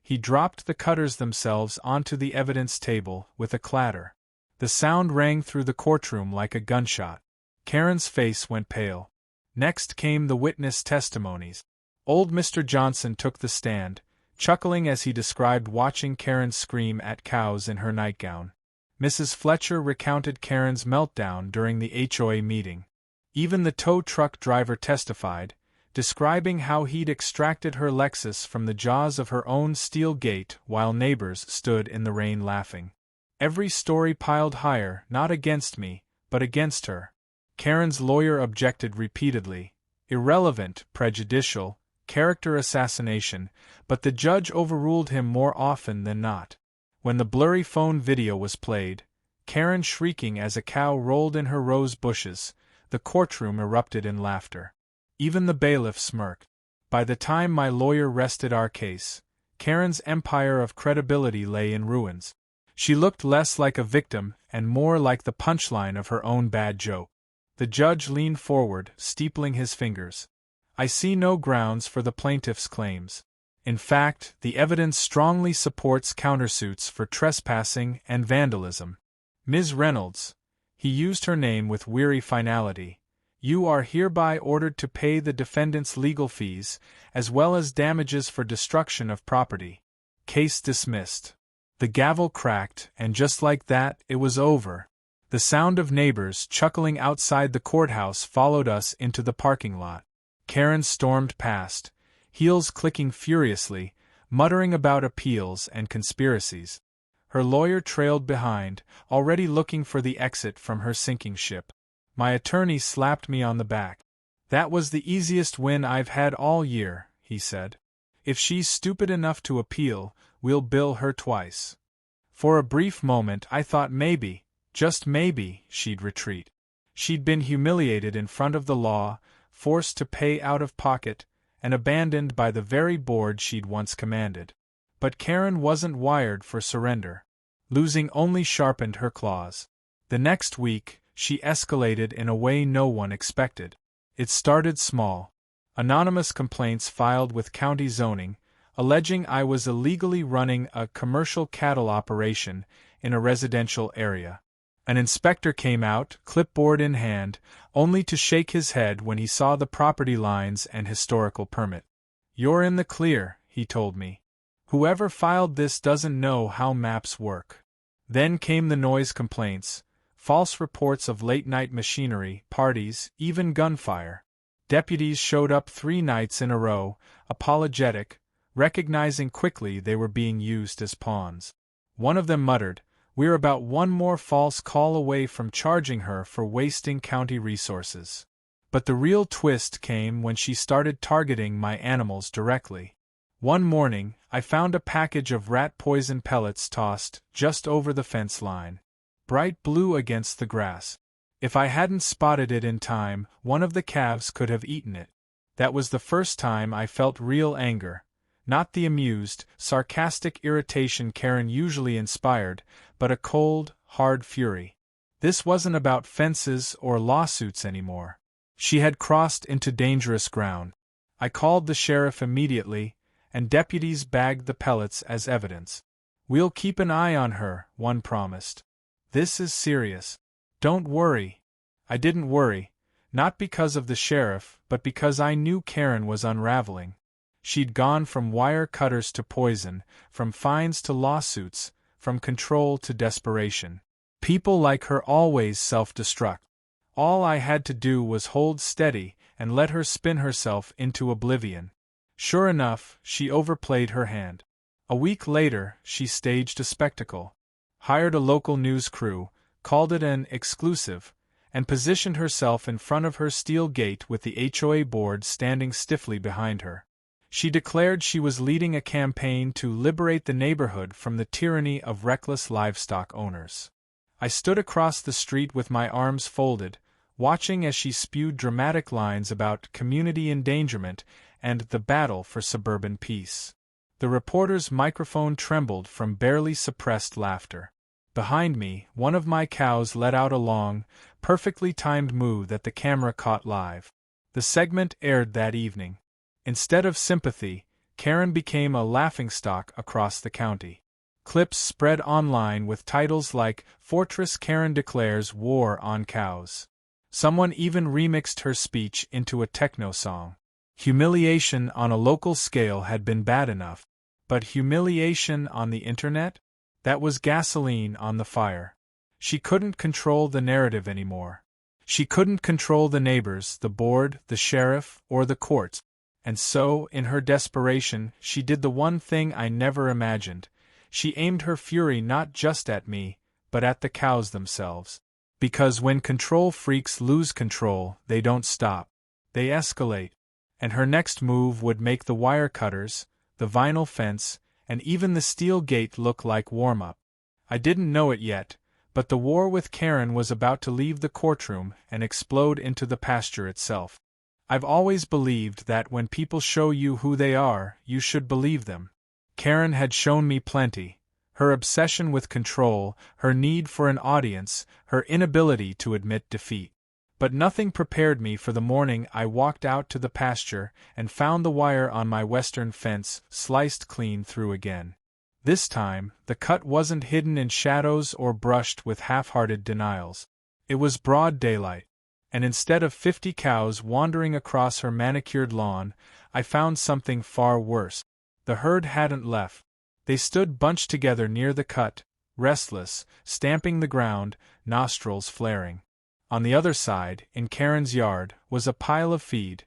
Speaker 1: He dropped the cutters themselves onto the evidence table with a clatter. The sound rang through the courtroom like a gunshot. Karen's face went pale. Next came the witness testimonies. Old Mr. Johnson took the stand, chuckling as he described watching Karen scream at cows in her nightgown. Mrs. Fletcher recounted Karen's meltdown during the HOA meeting. Even the tow truck driver testified, describing how he'd extracted her Lexus from the jaws of her own steel gate while neighbors stood in the rain laughing. Every story piled higher, not against me, but against her. Karen's lawyer objected repeatedly. Irrelevant, prejudicial, character assassination, but the judge overruled him more often than not. When the blurry phone video was played, Karen shrieking as a cow rolled in her rose bushes, the courtroom erupted in laughter. Even the bailiff smirked. By the time my lawyer rested our case, Karen's empire of credibility lay in ruins. She looked less like a victim and more like the punchline of her own bad joke. The judge leaned forward, steepling his fingers. I see no grounds for the plaintiff's claims. In fact, the evidence strongly supports countersuits for trespassing and vandalism. Ms. Reynolds, he used her name with weary finality, you are hereby ordered to pay the defendant's legal fees, as well as damages for destruction of property. Case dismissed. The gavel cracked, and just like that, it was over. The sound of neighbors chuckling outside the courthouse followed us into the parking lot. Karen stormed past, heels clicking furiously, muttering about appeals and conspiracies. Her lawyer trailed behind, already looking for the exit from her sinking ship. My attorney slapped me on the back. That was the easiest win I've had all year, he said. If she's stupid enough to appeal, we'll bill her twice. For a brief moment I thought maybe, just maybe, she'd retreat. She'd been humiliated in front of the law, forced to pay out of pocket, and abandoned by the very board she'd once commanded. But Karen wasn't wired for surrender. Losing only sharpened her claws. The next week, she escalated in a way no one expected. It started small. Anonymous complaints filed with county zoning, alleging I was illegally running a commercial cattle operation in a residential area. An inspector came out, clipboard in hand, only to shake his head when he saw the property lines and historical permit. You're in the clear, he told me. Whoever filed this doesn't know how maps work. Then came the noise complaints, false reports of late-night machinery, parties, even gunfire. Deputies showed up 3 nights in a row, apologetic, recognizing quickly they were being used as pawns. One of them muttered, "We're about one more false call away from charging her for wasting county resources." But the real twist came when she started targeting my animals directly. One morning, I found a package of rat poison pellets tossed just over the fence line. Bright blue against the grass. If I hadn't spotted it in time, one of the calves could have eaten it. That was the first time I felt real anger. Not the amused, sarcastic irritation Karen usually inspired, but a cold, hard fury. This wasn't about fences or lawsuits anymore. She had crossed into dangerous ground. I called the sheriff immediately, and deputies bagged the pellets as evidence. "We'll keep an eye on her," one promised. "This is serious. Don't worry." I didn't worry, not because of the sheriff, but because I knew Karen was unraveling. She'd gone from wire cutters to poison, from fines to lawsuits, from control to desperation. People like her always self-destruct. All I had to do was hold steady and let her spin herself into oblivion. Sure enough, she overplayed her hand. A week later, she staged a spectacle. Hired a local news crew, called it an exclusive, and positioned herself in front of her steel gate with the HOA board standing stiffly behind her. She declared she was leading a campaign to liberate the neighborhood from the tyranny of reckless livestock owners. I stood across the street with my arms folded, watching as she spewed dramatic lines about community endangerment and the battle for suburban peace. The reporter's microphone trembled from barely suppressed laughter. Behind me, one of my cows let out a long, perfectly timed moo that the camera caught live. The segment aired that evening. Instead of sympathy, Karen became a laughingstock across the county. Clips spread online with titles like "Fortress Karen Declares War on Cows." Someone even remixed her speech into a techno song. Humiliation on a local scale had been bad enough. But humiliation on the internet? That was gasoline on the fire. She couldn't control the narrative anymore. She couldn't control the neighbors, the board, the sheriff, or the courts. And so, in her desperation, she did the one thing I never imagined. She aimed her fury not just at me, but at the cows themselves. Because when control freaks lose control, they don't stop. They escalate. And her next move would make the wire cutters, the vinyl fence, and even the steel gate look like warm-up. I didn't know it yet, but the war with Karen was about to leave the courtroom and explode into the pasture itself. I've always believed that when people show you who they are, you should believe them. Karen had shown me plenty. Her obsession with control, her need for an audience, her inability to admit defeat. But nothing prepared me for the morning I walked out to the pasture and found the wire on my western fence sliced clean through again. This time, the cut wasn't hidden in shadows or brushed with half-hearted denials. It was broad daylight. And instead of 50 cows wandering across her manicured lawn, I found something far worse. The herd hadn't left. They stood bunched together near the cut, restless, stamping the ground, nostrils flaring. On the other side, in Karen's yard, was a pile of feed.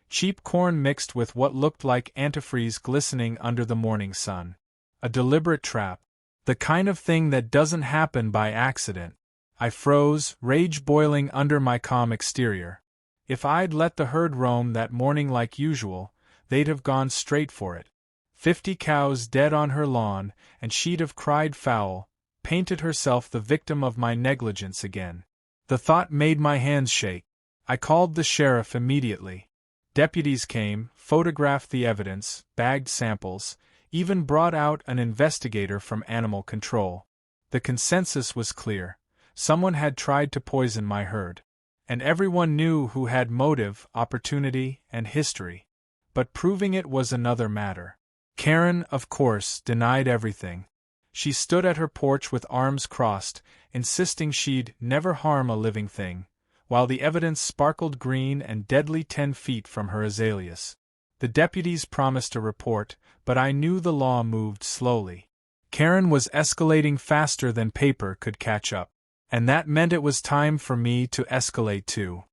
Speaker 1: Cheap corn mixed with what looked like antifreeze glistening under the morning sun. A deliberate trap. The kind of thing that doesn't happen by accident. I froze, rage boiling under my calm exterior. If I'd let the herd roam that morning like usual, they'd have gone straight for it. 50 cows dead on her lawn, and she'd have cried foul, painted herself the victim of my negligence again. The thought made my hands shake. I called the sheriff immediately. Deputies came, photographed the evidence, bagged samples, even brought out an investigator from animal control. The consensus was clear. Someone had tried to poison my herd. And everyone knew who had motive, opportunity, and history. But proving it was another matter. Karen, of course, denied everything. She stood at her porch with arms crossed, insisting she'd never harm a living thing, while the evidence sparkled green and deadly 10 feet from her azaleas. The deputies promised a report, but I knew the law moved slowly. Karen was escalating faster than paper could catch up, and that meant it was time for me to escalate too.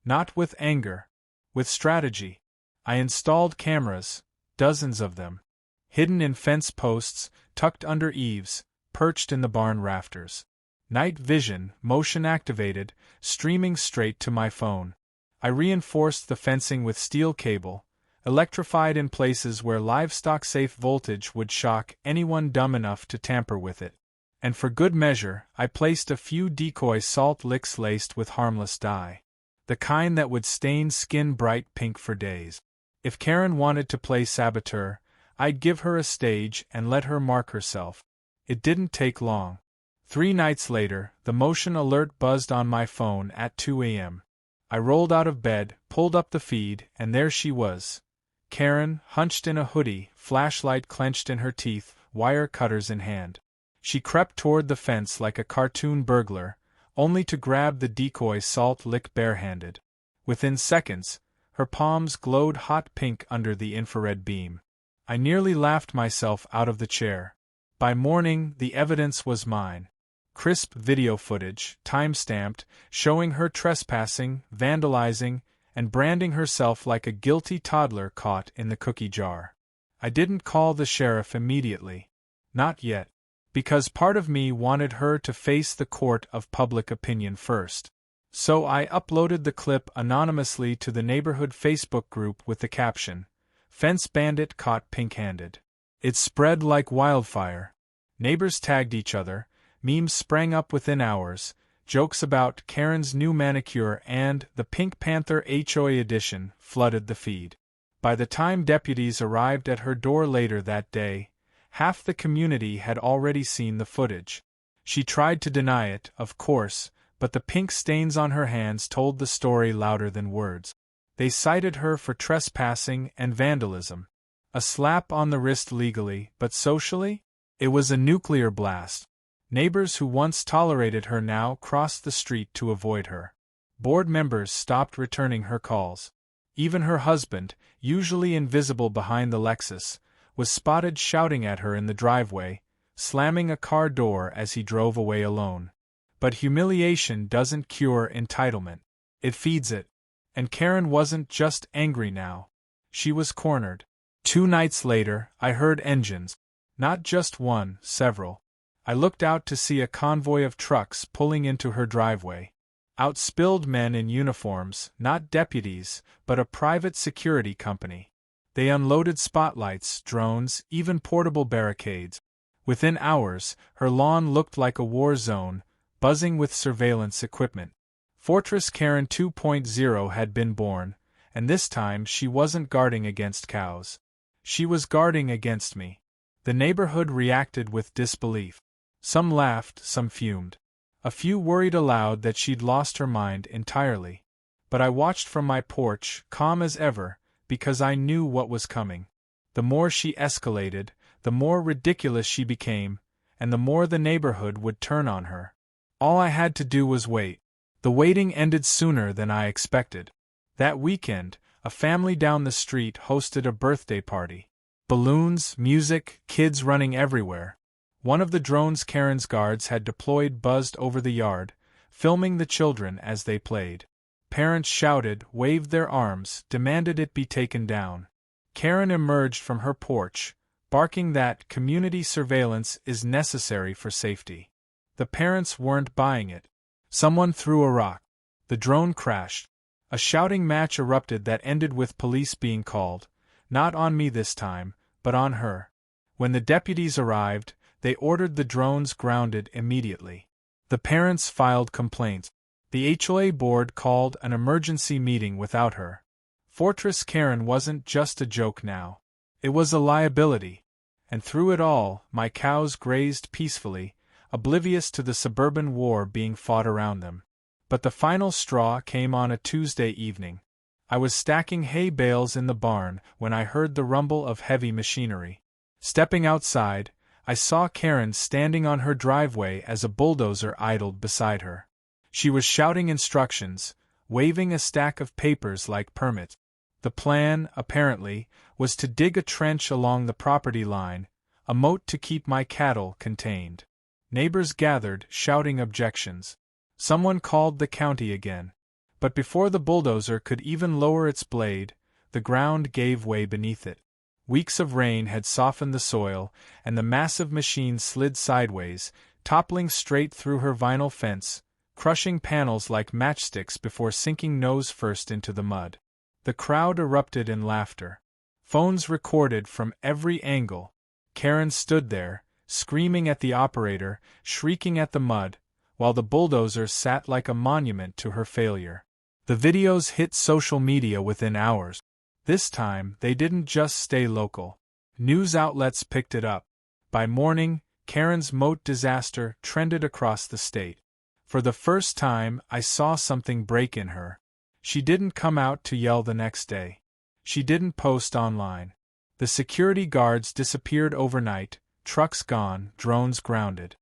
Speaker 1: Not with anger, with strategy. I installed cameras, dozens of them. Hidden in fence posts, tucked under eaves, perched in the barn rafters. Night vision, motion activated, streaming straight to my phone. I reinforced the fencing with steel cable, electrified in places where livestock-safe voltage would shock anyone dumb enough to tamper with it. And for good measure, I placed a few decoy salt licks laced with harmless dye. The kind that would stain skin bright pink for days. If Karen wanted to play saboteur, I'd give her a stage and let her mark herself. It didn't take long. 3 nights later, the motion alert buzzed on my phone at 2 a.m. I rolled out of bed, pulled up the feed, and there she was. Karen, hunched in a hoodie, flashlight clenched in her teeth, wire cutters in hand. She crept toward the fence like a cartoon burglar, only to grab the decoy salt lick barehanded. Within seconds, her palms glowed hot pink under the infrared beam. I nearly laughed myself out of the chair. By morning, the evidence was mine. Crisp video footage, time-stamped, showing her trespassing, vandalizing, and branding herself like a guilty toddler caught in the cookie jar. I didn't call the sheriff immediately. Not yet. Because part of me wanted her to face the court of public opinion first. So I uploaded the clip anonymously to the neighborhood Facebook group with the caption, "Fence bandit caught pink-handed." It spread like wildfire. Neighbors tagged each other, memes sprang up within hours, jokes about Karen's new manicure and the Pink Panther HOA edition flooded the feed. By the time deputies arrived at her door later that day, half the community had already seen the footage. She tried to deny it, of course, but the pink stains on her hands told the story louder than words. They cited her for trespassing and vandalism. A slap on the wrist legally, but socially? It was a nuclear blast. Neighbors who once tolerated her now crossed the street to avoid her. Board members stopped returning her calls. Even her husband, usually invisible behind the Lexus, was spotted shouting at her in the driveway, slamming a car door as he drove away alone. But humiliation doesn't cure entitlement. It feeds it. And Karen wasn't just angry now. She was cornered. 2 nights later, I heard engines. Not just one, several. I looked out to see a convoy of trucks pulling into her driveway. Out spilled men in uniforms, not deputies, but a private security company. They unloaded spotlights, drones, even portable barricades. Within hours, her lawn looked like a war zone, buzzing with surveillance equipment. Fortress Karen 2.0 had been born, and this time she wasn't guarding against cows. She was guarding against me. The neighborhood reacted with disbelief. Some laughed, some fumed. A few worried aloud that she'd lost her mind entirely. But I watched from my porch, calm as ever, because I knew what was coming. The more she escalated, the more ridiculous she became, and the more the neighborhood would turn on her. All I had to do was wait. The waiting ended sooner than I expected. That weekend, a family down the street hosted a birthday party. Balloons, music, kids running everywhere. One of the drones Karen's guards had deployed buzzed over the yard, filming the children as they played. Parents shouted, waved their arms, demanded it be taken down. Karen emerged from her porch, barking that community surveillance is necessary for safety. The parents weren't buying it. Someone threw a rock. The drone crashed. A shouting match erupted that ended with police being called, not on me this time, but on her. When the deputies arrived, they ordered the drones grounded immediately. The parents filed complaints. The HOA board called an emergency meeting without her. Fortress Karen wasn't just a joke now. It was a liability. And through it all, my cows grazed peacefully, oblivious to the suburban war being fought around them. But the final straw came on a Tuesday evening. I was stacking hay bales in the barn when I heard the rumble of heavy machinery. Stepping outside, I saw Karen standing on her driveway as a bulldozer idled beside her. She was shouting instructions, waving a stack of papers like permits. The plan, apparently, was to dig a trench along the property line, a moat to keep my cattle contained. Neighbors gathered, shouting objections. Someone called the county again. But before the bulldozer could even lower its blade, the ground gave way beneath it. Weeks of rain had softened the soil, and the massive machine slid sideways, toppling straight through her vinyl fence, crushing panels like matchsticks before sinking nose first into the mud. The crowd erupted in laughter. Phones recorded from every angle. Karen stood there, screaming at the operator, shrieking at the mud, while the bulldozer sat like a monument to her failure. The videos hit social media within hours. This time, they didn't just stay local. News outlets picked it up. By morning, Karen's moat disaster trended across the state. For the first time, I saw something break in her. She didn't come out to yell the next day. She didn't post online. The security guards disappeared overnight, trucks gone, drones grounded.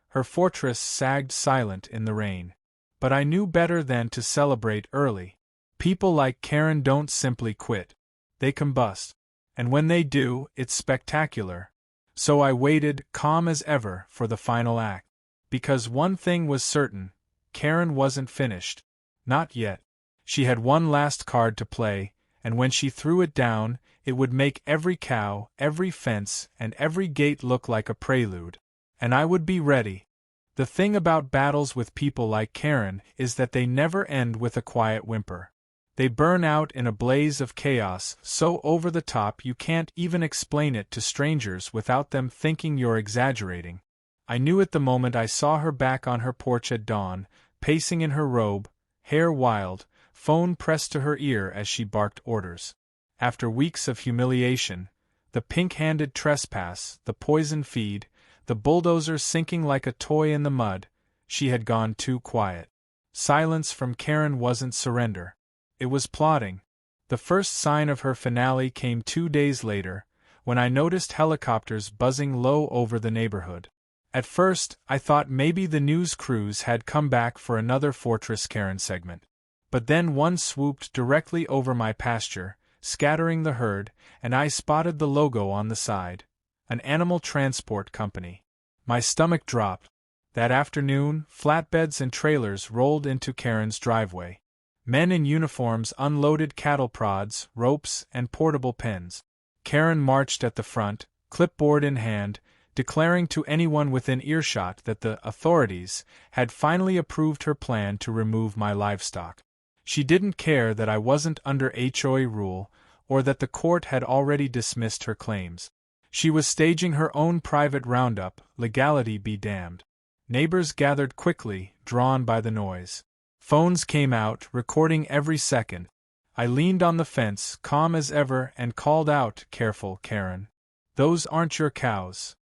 Speaker 1: Her fortress sagged silent in the rain. But I knew better than to celebrate early. People like Karen don't simply quit. They combust. And when they do, it's spectacular. So I waited, calm as ever, for the final act. Because one thing was certain, Karen wasn't finished. Not yet. She had one last card to play, and when she threw it down, it would make every cow, every fence, and every gate look like a prelude. And I would be ready. The thing about battles with people like Karen is that they never end with a quiet whimper. They burn out in a blaze of chaos so over the top you can't even explain it to strangers without them thinking you're exaggerating. I knew it the moment I saw her back on her porch at dawn, pacing in her robe, hair wild, phone pressed to her ear as she barked orders. After weeks of humiliation, the pink-handed trespass, the poison feed, the bulldozer sinking like a toy in the mud, she had gone too quiet. Silence from Karen wasn't surrender. It was plotting. The first sign of her finale came 2 days later, when I noticed helicopters buzzing low over the neighborhood. At first, I thought maybe the news crews had come back for another Fortress Karen segment. But then one swooped directly over my pasture, scattering the herd, and I spotted the logo on the side. An animal transport company. My stomach dropped. That afternoon, flatbeds and trailers rolled into Karen's driveway. Men in uniforms unloaded cattle prods, ropes, and portable pens. Karen marched at the front, clipboard in hand, declaring to anyone within earshot that the authorities had finally approved her plan to remove my livestock. She didn't care that I wasn't under HOA rule, or that the court had already dismissed her claims. She was staging her own private roundup, legality be damned. Neighbors gathered quickly, drawn by the noise. Phones came out, recording every second. I leaned on the fence, calm as ever, and called out, "Careful, Karen. Those aren't your cows."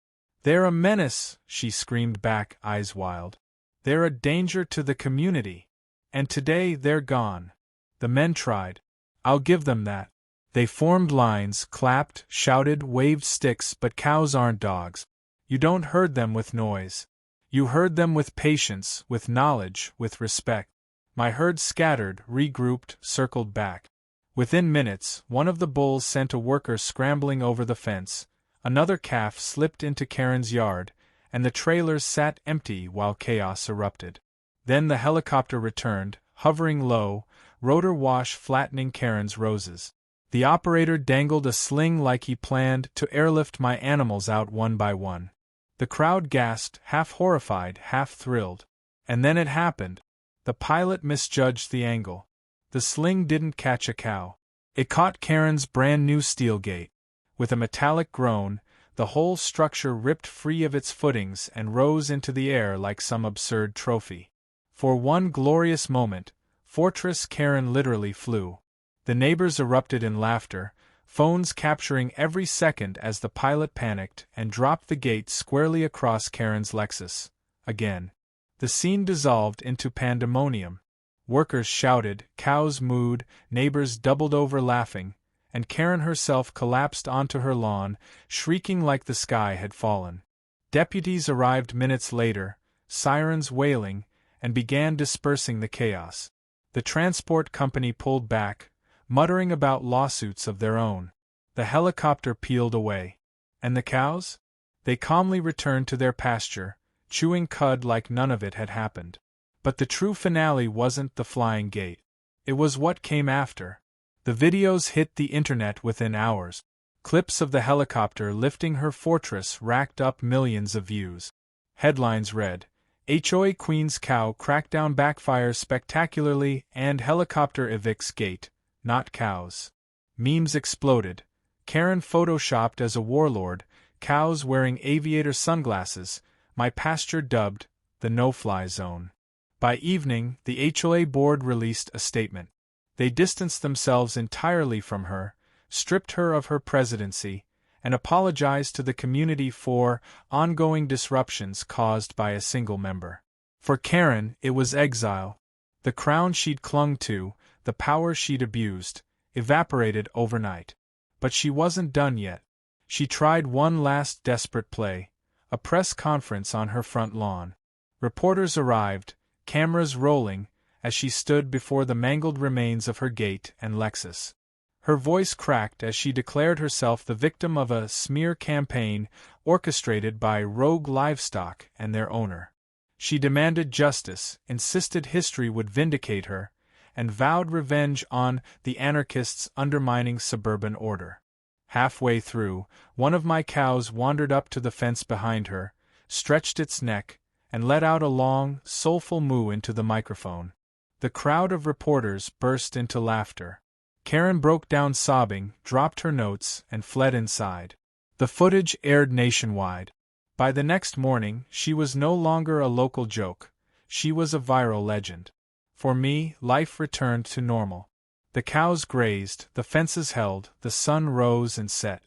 Speaker 1: "They're a menace," she screamed back, eyes wild. "They're a danger to the community. And today they're gone." The men tried. I'll give them that. They formed lines, clapped, shouted, waved sticks, but cows aren't dogs. You don't herd them with noise. You herd them with patience, with knowledge, with respect. My herd scattered, regrouped, circled back. Within minutes, one of the bulls sent a worker scrambling over the fence, another calf slipped into Karen's yard, and the trailers sat empty while chaos erupted. Then the helicopter returned, hovering low, rotor wash flattening Karen's roses. The operator dangled a sling like he planned to airlift my animals out one by one. The crowd gasped, half horrified, half thrilled. And then it happened. The pilot misjudged the angle. The sling didn't catch a cow. It caught Karen's brand new steel gate. With a metallic groan, the whole structure ripped free of its footings and rose into the air like some absurd trophy. For one glorious moment, Fortress Karen literally flew. The neighbors erupted in laughter, phones capturing every second as the pilot panicked and dropped the gate squarely across Karen's Lexus. Again. The scene dissolved into pandemonium. Workers shouted, cows mooed, neighbors doubled over laughing, and Karen herself collapsed onto her lawn, shrieking like the sky had fallen. Deputies arrived minutes later, sirens wailing, and began dispersing the chaos. The transport company pulled back, muttering about lawsuits of their own. The helicopter peeled away. And the cows? They calmly returned to their pasture, chewing cud like none of it had happened. But the true finale wasn't the flying gate. It was what came after. The videos hit the internet within hours. Clips of the helicopter lifting her fortress racked up millions of views. Headlines read, HOA Queen's Cow Crackdown Backfires Spectacularly and Helicopter Evicts Gate, Not Cows. Memes exploded. Karen photoshopped as a warlord, cows wearing aviator sunglasses, my pasture dubbed the no-fly zone. By evening, the HOA board released a statement. They distanced themselves entirely from her, stripped her of her presidency, and apologized to the community for ongoing disruptions caused by a single member. For Karen, it was exile. The crown she'd clung to, the power she'd abused, evaporated overnight. But she wasn't done yet. She tried one last desperate play, a press conference on her front lawn. Reporters arrived, cameras rolling, as she stood before the mangled remains of her gate and Lexus. Her voice cracked as she declared herself the victim of a smear campaign orchestrated by rogue livestock and their owner. She demanded justice, insisted history would vindicate her, and vowed revenge on the anarchists undermining suburban order. Halfway through, one of my cows wandered up to the fence behind her, stretched its neck, and let out a long, soulful moo into the microphone. The crowd of reporters burst into laughter. Karen broke down sobbing, dropped her notes, and fled inside. The footage aired nationwide. By the next morning, she was no longer a local joke. She was a viral legend. For me, life returned to normal. The cows grazed, the fences held, the sun rose and set.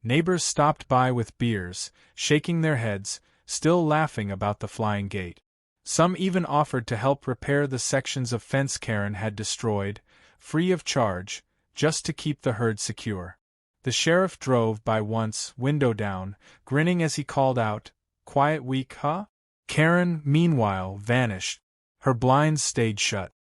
Speaker 1: Neighbors stopped by with beers, shaking their heads, still laughing about the flying gate. Some even offered to help repair the sections of fence Karen had destroyed, free of charge, just to keep the herd secure. The sheriff drove by once, window down, grinning as he called out, "Quiet week, huh?" Karen, meanwhile, vanished. Her blinds stayed shut.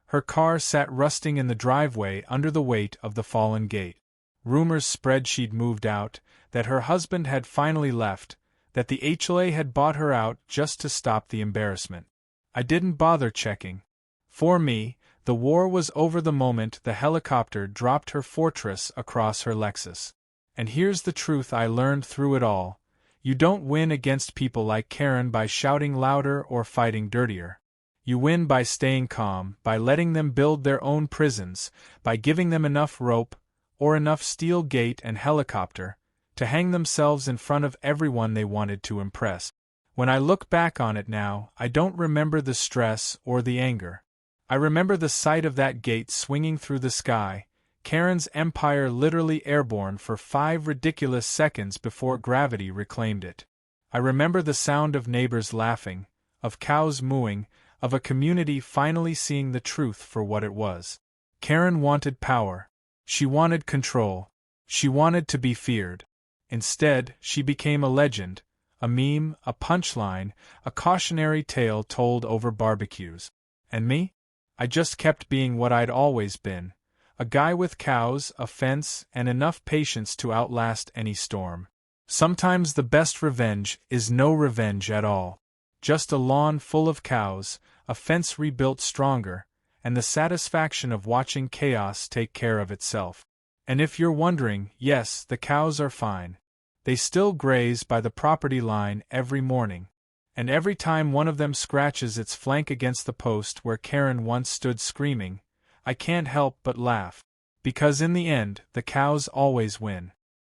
Speaker 1: Her car sat rusting in the driveway under the weight of the fallen gate. Rumors spread she'd moved out, that her husband had finally left, that the HOA had bought her out just to stop the embarrassment. I didn't bother checking. For me, the war was over the moment the helicopter dropped her fortress across her Lexus. And here's the truth I learned through it all: you don't win against people like Karen by shouting louder or fighting dirtier. You win by staying calm, by letting them build their own prisons, by giving them enough rope, or enough steel gate and helicopter, to hang themselves in front of everyone they wanted to impress. When I look back on it now, I don't remember the stress or the anger. I remember the sight of that gate swinging through the sky, Karen's empire literally airborne for 5 ridiculous seconds before gravity reclaimed it. I remember the sound of neighbors laughing, of cows mooing, of a community finally seeing the truth for what it was. Karen wanted power. She wanted control. She wanted to be feared. Instead, she became a legend, a meme, a punchline, a cautionary tale told over barbecues. And me? I just kept being what I'd always been, a guy with cows, a fence, and enough patience to outlast any storm. Sometimes the best revenge is no revenge at all. Just a lawn full of cows, a fence rebuilt stronger, and the satisfaction of watching chaos take care of itself. And if you're wondering, yes, the cows are fine. They still graze by the property line every morning. And every time one of them scratches its flank against the post where Karen once stood screaming, I can't help but laugh. Because in the end, the cows always win.